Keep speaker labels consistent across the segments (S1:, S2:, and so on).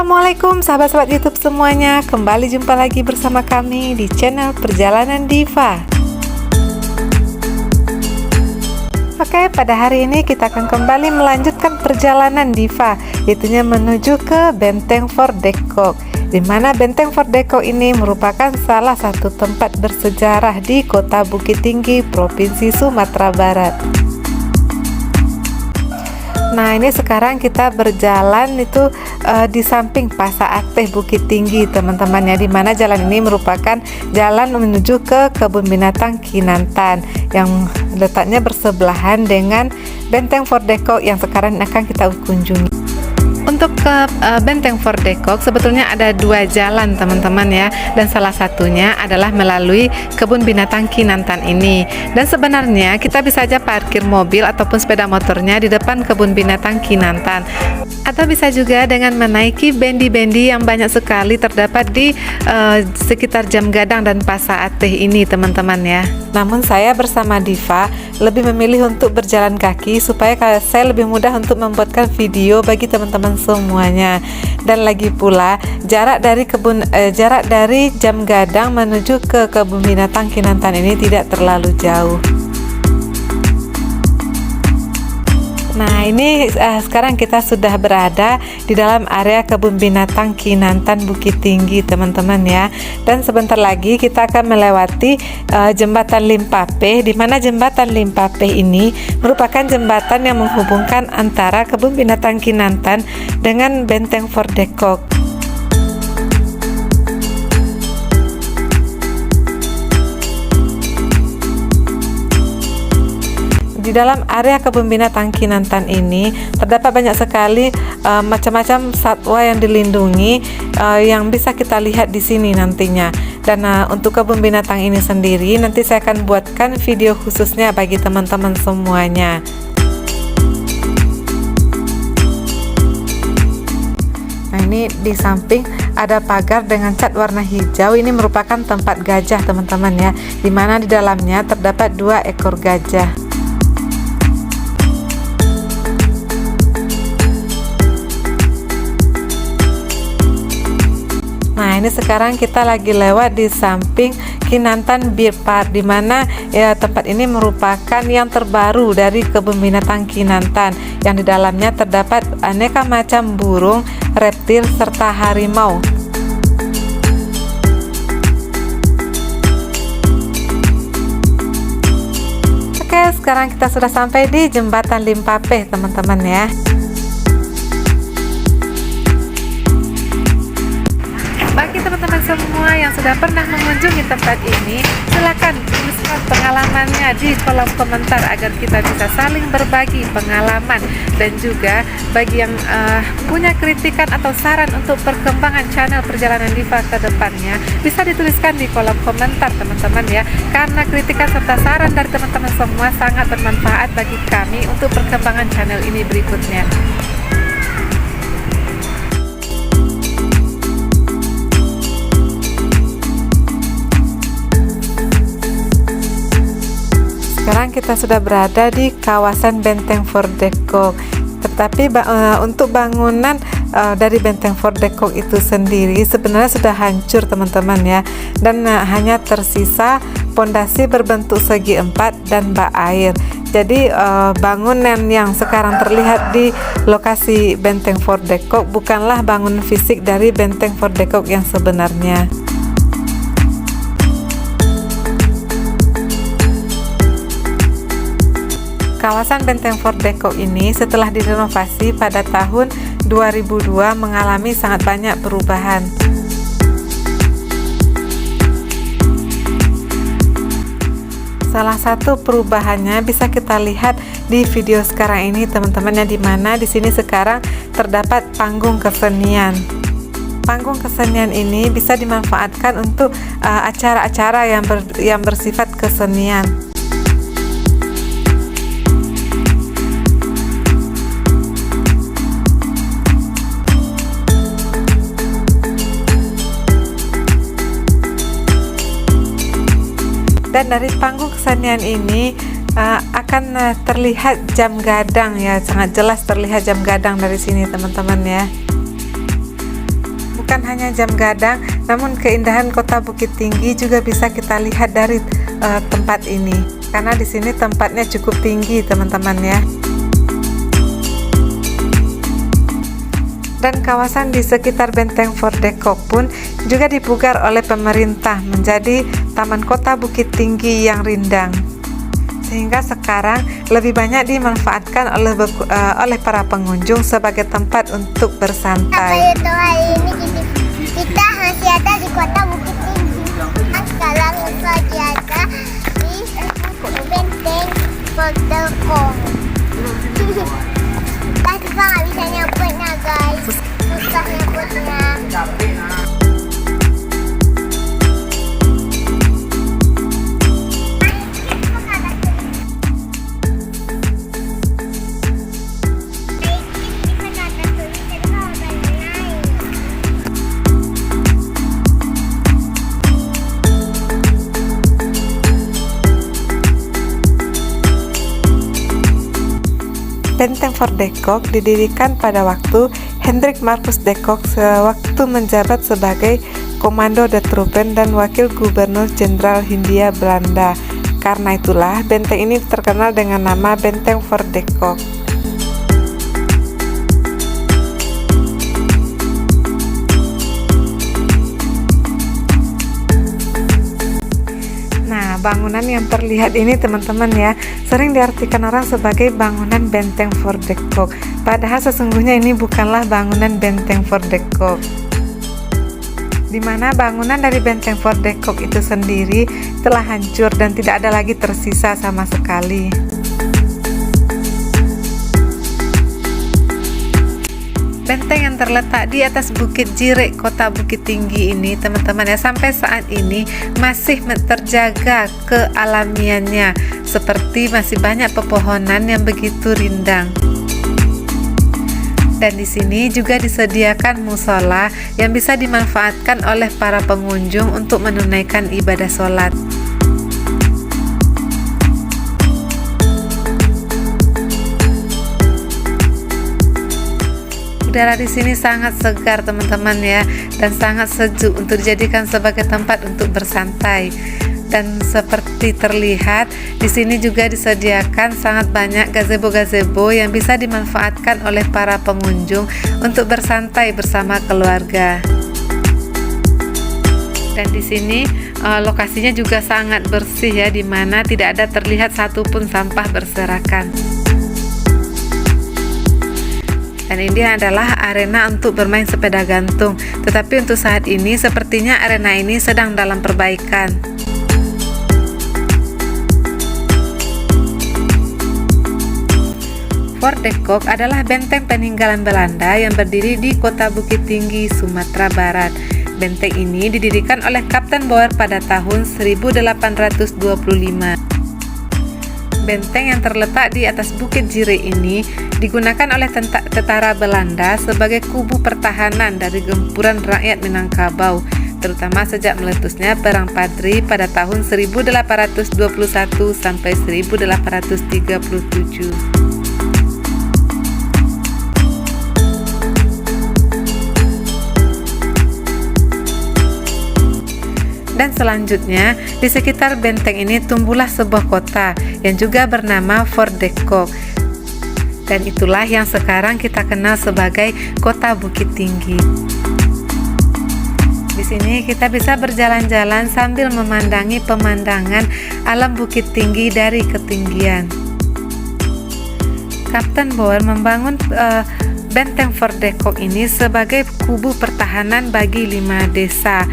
S1: Assalamualaikum sahabat-sahabat YouTube semuanya. Kembali jumpa lagi bersama kami di channel Perjalanan Diva. Oke, pada hari ini kita akan kembali melanjutkan perjalanan Diva, yaitunya menuju ke Benteng Fort de Kock, di mana Benteng Fort de Kock ini merupakan salah satu tempat bersejarah di Kota Bukit Tinggi, Provinsi Sumatera Barat. Nah, ini sekarang kita berjalan itu di samping Pasa Aktif Bukit Tinggi, teman-teman ya, di mana jalan ini merupakan jalan menuju ke Kebun Binatang Kinantan yang letaknya bersebelahan dengan Benteng Fort de Kock yang sekarang akan kita kunjungi. Untuk ke Benteng Fort de Kock sebetulnya ada dua jalan, teman-teman ya, dan salah satunya adalah melalui Kebun Binatang Kinantan ini. Dan sebenarnya kita bisa aja parkir mobil ataupun sepeda motornya di depan Kebun Binatang Kinantan, atau bisa juga dengan menaiki bendi-bendi yang banyak sekali terdapat di sekitar Jam Gadang dan Pasa Aktif ini, teman-teman ya. Namun saya bersama Diva lebih memilih untuk berjalan kaki supaya saya lebih mudah untuk membuatkan video bagi teman-teman semuanya. Dan lagi pula jarak dari Jam Gadang menuju ke Kebun Binatang Kinantan ini tidak terlalu jauh. Nah, ini sekarang kita sudah berada di dalam area Kebun Binatang Kinantan Bukit Tinggi, teman-teman ya. Dan sebentar lagi kita akan melewati Jembatan Limpape, di mana Jembatan Limpape ini merupakan jembatan yang menghubungkan antara Kebun Binatang Kinantan dengan Benteng Fort de Kock. Di dalam area Kebun Binatang Kinantan ini terdapat banyak sekali macam-macam satwa yang dilindungi yang bisa kita lihat di sini nantinya. Dan untuk Kebun Binatang ini sendiri nanti saya akan buatkan video khususnya bagi teman-teman semuanya. Nah, ini di samping ada pagar dengan cat warna hijau. Ini merupakan tempat gajah, teman-teman ya, di mana di dalamnya terdapat 2 ekor gajah. Nah, ini sekarang kita lagi lewat di samping Kinantan Bear Park, di mana ya tempat ini merupakan yang terbaru dari Kebun Binatang Kinantan, yang di dalamnya terdapat aneka macam burung, reptil serta harimau. Oke, sekarang kita sudah sampai di Jembatan Limpape, teman-teman ya. Bagi teman-teman semua yang sudah pernah mengunjungi tempat ini, silakan tuliskan pengalamannya di kolom komentar agar kita bisa saling berbagi pengalaman. Dan juga bagi yang punya kritikan atau saran untuk perkembangan channel Perjalanan Diva ke depannya, bisa dituliskan di kolom komentar, teman-teman ya, karena kritikan serta saran dari teman-teman semua sangat bermanfaat bagi kami untuk perkembangan channel ini berikutnya. Sekarang kita sudah berada di kawasan Benteng Fort de Kock. Tetapi untuk bangunan dari Benteng Fort de Kock itu sendiri sebenarnya sudah hancur, teman-teman ya. Dan hanya tersisa pondasi berbentuk segi 4 dan bak air. Jadi bangunan yang sekarang terlihat di lokasi Benteng Fort de Kock bukanlah bangunan fisik dari Benteng Fort de Kock yang sebenarnya. Kawasan Benteng Fort de Kock ini setelah direnovasi pada tahun 2002 mengalami sangat banyak perubahan. Salah satu perubahannya bisa kita lihat di video sekarang ini, teman-teman, yang dimana di sini sekarang terdapat panggung kesenian. Panggung kesenian ini bisa dimanfaatkan untuk acara-acara yang bersifat kesenian. Dan dari panggung kesenian ini akan terlihat Jam Gadang ya, sangat jelas terlihat Jam Gadang dari sini, teman-teman ya. bukan hanya jam gadang, namun keindahan kota Bukit Tinggi juga bisa kita lihat dari tempat ini. Karena di sini tempatnya cukup tinggi, teman-teman ya. Dan kawasan di sekitar Benteng Fort de Kock pun juga dipugar oleh pemerintah menjadi Taman Kota Bukit Tinggi yang rindang. Sehingga sekarang lebih banyak dimanfaatkan oleh para pengunjung sebagai tempat untuk bersantai.
S2: Hari ini kita masih ada di Kota Bukit Tinggi. Sekarang lagi ada di Benteng Fort de Kock. Kita nggak bisa nyebutnya guys, susah nyebutnya.
S1: Benteng Fort de Kock didirikan pada waktu Hendrik Marcus de Kock sewaktu menjabat sebagai Komando de Troepen dan Wakil Gubernur Jenderal Hindia Belanda. Karena itulah benteng ini terkenal dengan nama Benteng Fort de Kock. Bangunan yang terlihat ini teman-teman ya, sering diartikan orang sebagai bangunan Benteng Fort de Kock. Padahal sesungguhnya ini bukanlah bangunan Benteng Fort de Kock. Di mana bangunan dari Benteng Fort de Kock itu sendiri telah hancur dan tidak ada lagi tersisa sama sekali. Benteng yang terletak di atas Bukit Jirek, Kota Bukit Tinggi ini teman-teman ya, sampai saat ini masih terjaga kealamiannya, seperti masih banyak pepohonan yang begitu rindang. Dan di sini juga disediakan musola yang bisa dimanfaatkan oleh para pengunjung untuk menunaikan ibadah sholat. Udara di sini sangat segar teman-teman ya, dan sangat sejuk untuk dijadikan sebagai tempat untuk bersantai. Dan seperti terlihat di sini juga disediakan sangat banyak gazebo-gazebo yang bisa dimanfaatkan oleh para pengunjung untuk bersantai bersama keluarga. Dan di sini lokasinya juga sangat bersih ya, di mana tidak ada terlihat satupun sampah berserakan. Dan ini adalah arena untuk bermain sepeda gantung. Tetapi untuk saat ini sepertinya arena ini sedang dalam perbaikan. Fort de Kock adalah benteng peninggalan Belanda yang berdiri di Kota Bukit Tinggi, Sumatera Barat. Benteng ini didirikan oleh Kapten Boer pada tahun 1825. Benteng yang terletak di atas Bukit Jirek ini digunakan oleh tentara Belanda sebagai kubu pertahanan dari gempuran rakyat Minangkabau, terutama sejak meletusnya Perang Padri pada tahun 1821 sampai 1837. Dan selanjutnya, di sekitar benteng ini tumbuhlah sebuah kota yang juga bernama Fort de Kock. Dan itulah yang sekarang kita kenal sebagai Kota Bukit Tinggi. Di sini kita bisa berjalan-jalan sambil memandangi pemandangan alam Bukit Tinggi dari ketinggian. Kapten Boer membangun benteng Fort de Kock ini sebagai kubu pertahanan bagi 5 desa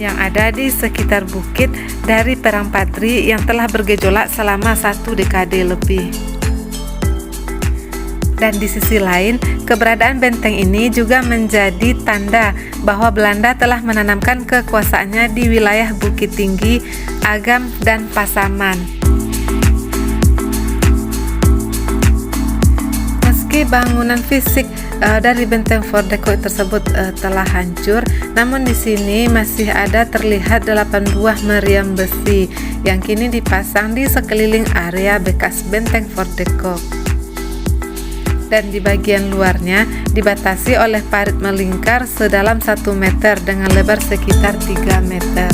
S1: yang ada di sekitar bukit dari Perang Padri yang telah bergejolak selama 1 dekade lebih. Dan di sisi lain, keberadaan benteng ini juga menjadi tanda bahwa Belanda telah menanamkan kekuasaannya di wilayah Bukit Tinggi, Agam, dan Pasaman. Meski bangunan fisik dari benteng Fort de Kock tersebut telah hancur, namun di sini masih ada terlihat 8 buah meriam besi yang kini dipasang di sekeliling area bekas benteng Fort de Kock. dan di bagian luarnya dibatasi oleh parit melingkar sedalam 1 meter dengan lebar sekitar 3 meter.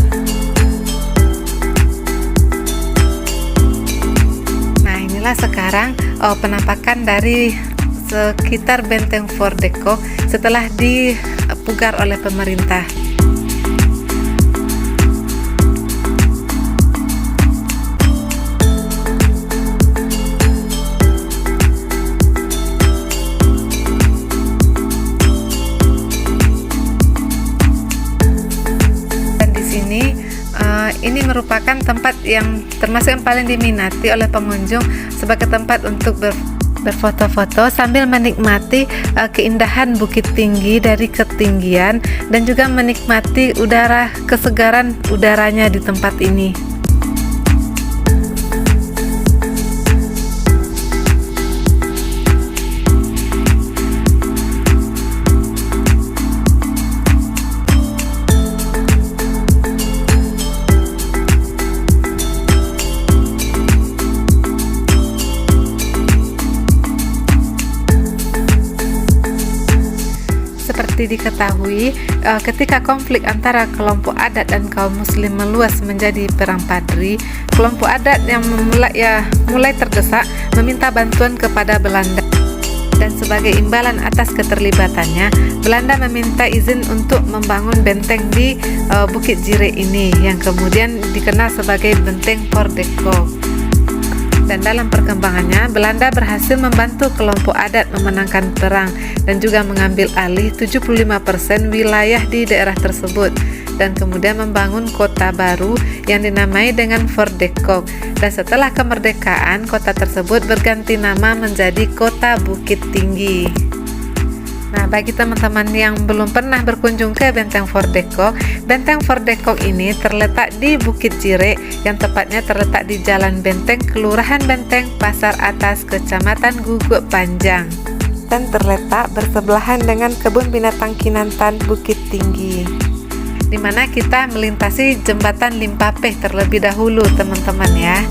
S1: Nah, inilah sekarang penampakan dari sekitar benteng Fort Deco setelah dipugar oleh pemerintah. Ini merupakan tempat yang termasuk yang paling diminati oleh pengunjung sebagai tempat untuk berfoto-foto sambil menikmati keindahan Bukit Tinggi dari ketinggian dan juga menikmati kesegaran udaranya di tempat ini. Seperti diketahui, ketika konflik antara kelompok adat dan kaum muslim meluas menjadi perang Padri, kelompok adat yang mulai terdesak meminta bantuan kepada Belanda. Dan sebagai imbalan atas keterlibatannya, Belanda meminta izin untuk membangun benteng di Bukit Jire ini yang kemudian dikenal sebagai benteng Fort Deco. Dan dalam perkembangannya, Belanda berhasil membantu kelompok adat memenangkan perang dan juga mengambil alih 75% wilayah di daerah tersebut dan kemudian membangun kota baru yang dinamai dengan Fort Deco. Dan setelah kemerdekaan, kota tersebut berganti nama menjadi Kota Bukit Tinggi. Nah, bagi teman-teman yang belum pernah berkunjung ke Benteng Fort Deco, Benteng Fort Deco ini terletak di Bukit Jire yang tepatnya terletak di Jalan Benteng, Kelurahan Benteng, Pasar Atas, Kecamatan Guguk Panjang, dan terletak bersebelahan dengan Kebun Binatang Kinantan Bukit Tinggi, di mana kita melintasi Jembatan Limpapeh terlebih dahulu, teman-teman ya.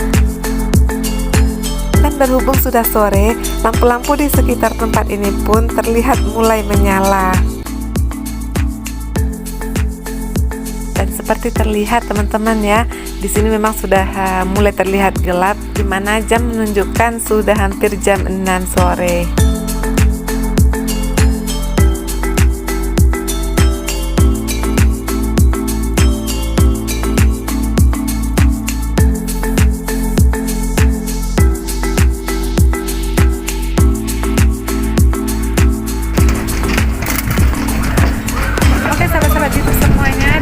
S1: Dan berhubung sudah sore, lampu-lampu di sekitar tempat ini pun terlihat mulai menyala. Dan seperti terlihat teman-teman ya, di sini memang sudah mulai terlihat gelap, di mana jam menunjukkan sudah hampir jam 6 sore.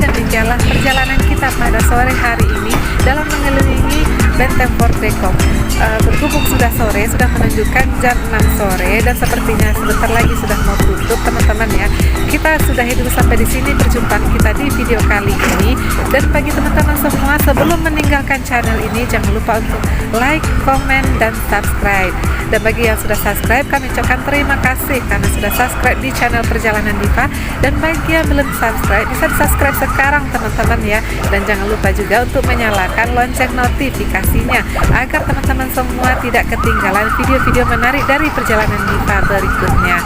S1: Demikianlah perjalanan kita pada sore hari ini dalam mengelilingi Benteng Fort Deco. Berhubung sudah sore, sudah menunjukkan jam 6 sore dan sepertinya sebentar lagi sudah mau tutup, teman-teman ya. Kita sudah hidup sampai di sini perjumpaan kita di video kali ini. Dan bagi teman-teman semua, sebelum meninggalkan channel ini jangan lupa untuk like, komen, dan subscribe. Dan bagi yang sudah subscribe, kami ucapkan terima kasih karena sudah subscribe di channel Perjalanan Diva. Dan bagi yang belum subscribe, bisa subscribe sekarang teman-teman ya. Dan jangan lupa juga untuk menyalakan lonceng notifikasinya agar teman-teman semua tidak ketinggalan video-video menarik dari Perjalanan Diva berikutnya.